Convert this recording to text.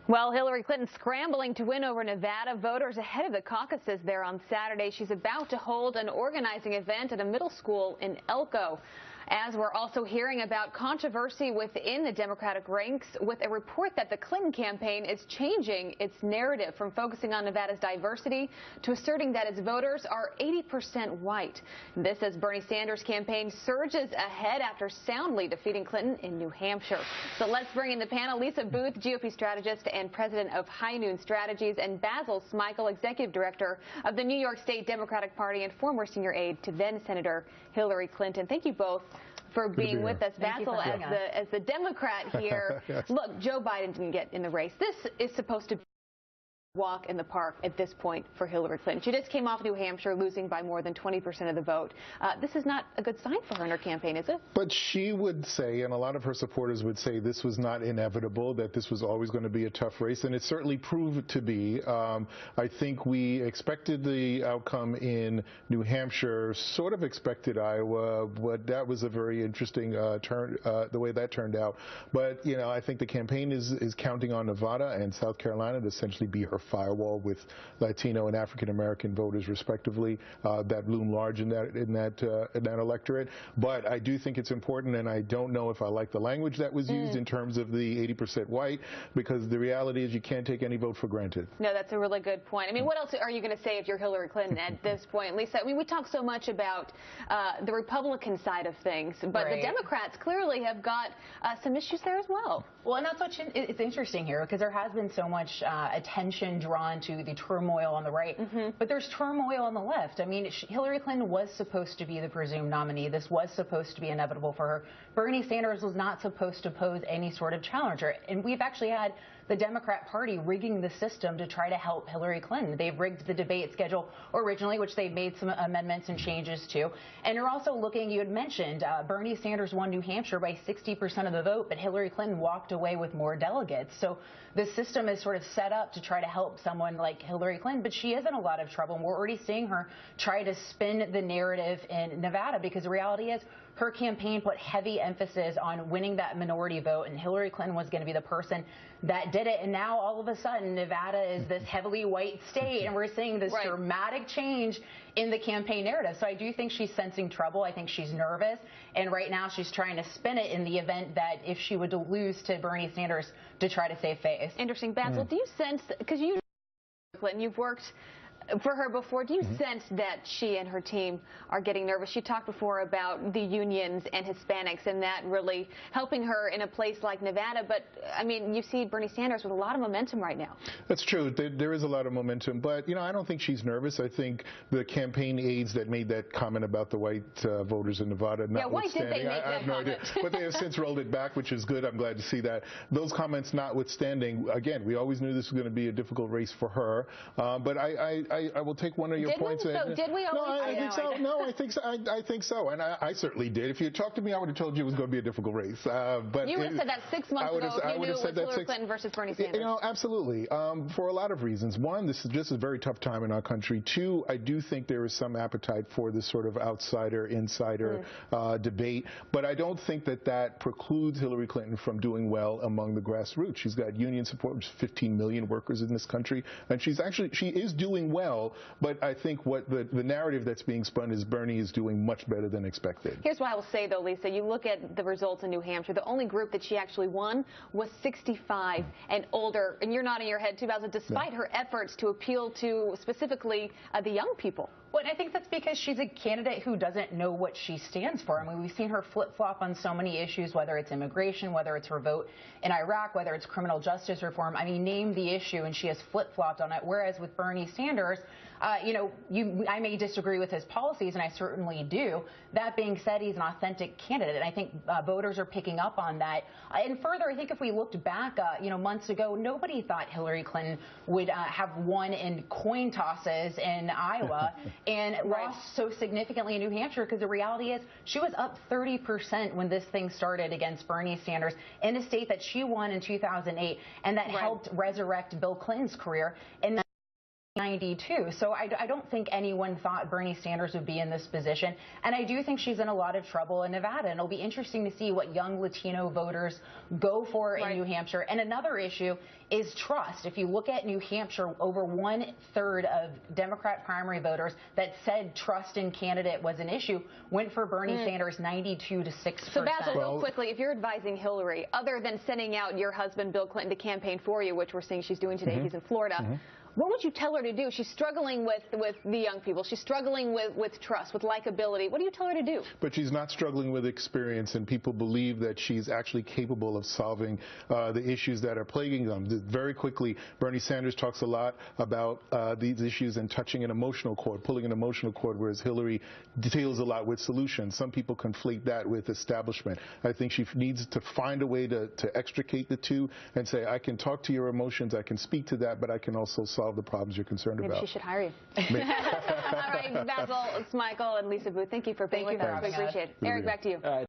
Well, Hillary Clinton scrambling to win over Nevada voters ahead of the caucuses there on Saturday. She's about to hold an organizing event at a middle school in Elko. As we're also hearing about controversy within the Democratic ranks with a report that the Clinton campaign is changing its narrative from focusing on Nevada's diversity to asserting that its voters are 80% white. This as Bernie Sanders' campaign surges ahead after soundly defeating Clinton in New Hampshire. So let's bring in the panel. Lisa Booth, GOP strategist and president of High Noon Strategies, and Basil Smikle, executive director of the New York State Democratic Party and former senior aide to then Senator Hillary Clinton. Thank you both for being with us. Basil, as the Democrat here, Yes. Look, Joe Biden didn't get in the race. This is supposed to be a walk in the park at this point for Hillary Clinton. She just came off New Hampshire, losing by more than 20% of the vote. This is not a good sign for her in her campaign, is it? But she would say, and a lot of her supporters would say, this was not inevitable, that this was always going to be a tough race, and it certainly proved to be. I think we expected the outcome in New Hampshire, sort of expected Iowa, but that was a very interesting turn, the way that turned out. But, you know, I think the campaign is counting on Nevada and South Carolina to essentially be her firewall with Latino and African-American voters, respectively, that loom large in that electorate. But I do think it's important, and I don't know if I like the language that was used in terms of the 80% white, because the reality is you can't take any vote for granted. No, that's a really good point. I mean, what else are you going to say if you're Hillary Clinton at this point, Lisa? I mean, we talk so much about the Republican side of things, but the Democrats clearly have got some issues there as well. Well, and that's what's it's interesting here, because there has been so much attention drawn to the turmoil on the right, but there's turmoil on the left. I mean, Hillary Clinton was supposed to be the presumed nominee. This was supposed to be inevitable for her. Bernie Sanders was not supposed to pose any sort of challenger, and we've actually had the Democrat Party rigging the system to try to help Hillary Clinton. They've rigged the debate schedule originally, which they've made some amendments and changes to. And you're also looking, you had mentioned, Bernie Sanders won New Hampshire by 60% of the vote, but Hillary Clinton walked away with more delegates. So the system is sort of set up to try to help someone like Hillary Clinton, but she is in a lot of trouble. And we're already seeing her try to spin the narrative in Nevada, because the reality is her campaign put heavy emphasis on winning that minority vote, and Hillary Clinton was going to be the person that did it. And now all of a sudden Nevada is this heavily white state, and we're seeing this dramatic change in the campaign narrative. So I do think she's sensing trouble. I think she's nervous, and right now she's trying to spin it in the event that if she would lose to Bernie Sanders, to try to save face. Interesting. Basil, do you sense, because you've worked for her before, do you sense that she and her team are getting nervous? She talked before about the unions and Hispanics and that really helping her in a place like Nevada. But, I mean, you see Bernie Sanders with a lot of momentum right now. That's true. There is a lot of momentum. But, you know, I don't think she's nervous. I think the campaign aides that made that comment about the white voters in Nevada, why did they make I have no idea. But they have since rolled it back, which is good. I'm glad to see that. Those comments notwithstanding, again, we always knew this was going to be a difficult race for her. But I will take one of your points. Did we always? No, I think so. No, I think so. I think so, and I certainly did. If you had talked to me, I would have told you it was going to be a difficult race. But you would have said that 6 months ago if you knew it was Hillary Clinton versus Bernie Sanders. You know, absolutely. For a lot of reasons. One, this is just a very tough time in our country. Two, I do think there is some appetite for this sort of outsider-insider debate, but I don't think that precludes Hillary Clinton from doing well among the grassroots. She's got union support. There's 15 million workers in this country, and she is doing well. But I think what the narrative that's being spun is Bernie is doing much better than expected. Here's what I will say, though, Lisa. You look at the results in New Hampshire. The only group that she actually won was 65 and older. And you're nodding your head, too, Basil, despite her efforts to appeal to specifically the young people. Well, and I think that's because she's a candidate who doesn't know what she stands for. I mean, we've seen her flip-flop on so many issues, whether it's immigration, whether it's her vote in Iraq, whether it's criminal justice reform. I mean, name the issue, and she has flip-flopped on it. Whereas with Bernie Sanders, you know, I may disagree with his policies, and I certainly do. That being said, he's an authentic candidate, and I think voters are picking up on that. And further, I think if we looked back, you know, months ago, nobody thought Hillary Clinton would have won in coin tosses in Iowa and lost so significantly in New Hampshire, because the reality is she was up 30% when this thing started against Bernie Sanders in a state that she won in 2008, and that helped resurrect Bill Clinton's career. And 92. So I don't think anyone thought Bernie Sanders would be in this position. And I do think she's in a lot of trouble in Nevada. And it'll be interesting to see what young Latino voters go for in New Hampshire. And another issue is trust. If you look at New Hampshire, over 1/3 of Democrat primary voters that said trust in candidate was an issue went for Bernie Sanders 92 to 6%. So Basil, real quickly, if you're advising Hillary, other than sending out your husband Bill Clinton to campaign for you, which we're seeing she's doing today, he's in Florida, what would you tell her to do? She's struggling with the young people. She's struggling with trust, with likability. What do you tell her to do? But she's not struggling with experience, and people believe that she's actually capable of solving the issues that are plaguing them. Very quickly, Bernie Sanders talks a lot about these issues and touching an emotional chord, pulling an emotional chord, whereas Hillary deals a lot with solutions. Some people conflate that with establishment. I think she needs to find a way to extricate the two and say, I can talk to your emotions, I can speak to that, but I can also solve the problems you're concerned about. Maybe she should hire you. All right, Basil, Michael, and Lisa Booth, thank you for being with us. We appreciate it. Eric, back to you.